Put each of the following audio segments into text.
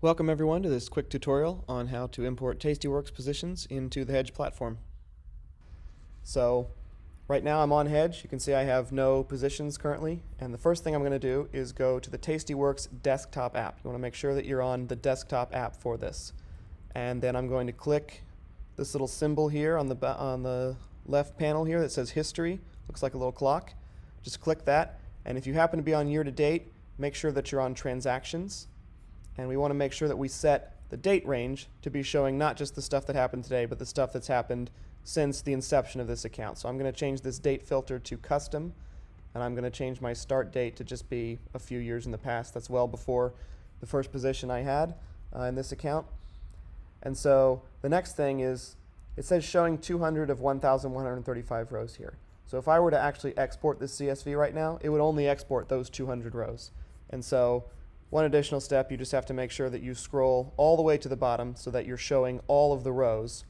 Welcome everyone to this quick tutorial on how to import TastyWorks positions into the hEDGE platform. So right now I'm on hEDGE. You can see I have no positions currently, and the first thing I'm going to do is go to the TastyWorks desktop app. You want to make sure that you're on the desktop app for this. And then I'm going to click this little symbol here on the left panel here that says history. Looks like a little clock. Just click that, and if you happen to be on year to date, make sure that you're on transactions. And we want to make sure that we set the date range to be showing not just the stuff that happened today, but the stuff that's happened since the inception of this account. So I'm going to change this date filter to custom, and I'm going to change my start date to just be a few years in the past. That's well before the first position I had in this account. And so the next thing is, it says showing 200 of 1,135 rows here. So if I were to actually export this CSV right now, it would only export those 200 rows. And so one additional step, you just have to make sure that you scroll all the way to the bottom so that you're showing all of the rows.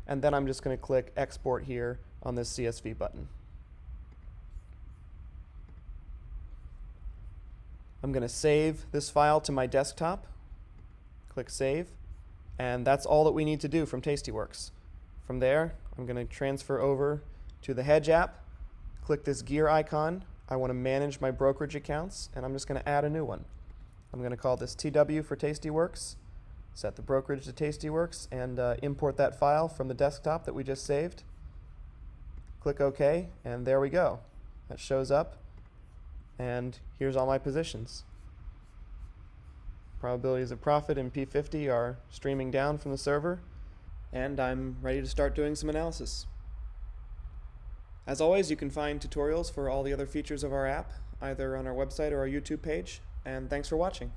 And then I'm just going to click Export here on this CSV button. I'm going to save this file to my desktop. Click Save. And that's all that we need to do from TastyWorks. From there, I'm going to transfer over to the hEDGE app. Click this gear icon. I want to manage my brokerage accounts, and I'm just going to add a new one. I'm going to call this TW for TastyWorks, set the brokerage to TastyWorks, and import that file from the desktop that we just saved. Click OK, and there we go. That shows up, and here's all my positions. Probabilities of profit in P50 are streaming down from the server, and I'm ready to start doing some analysis. As always, you can find tutorials for all the other features of our app, either on our website or our YouTube page. And thanks for watching.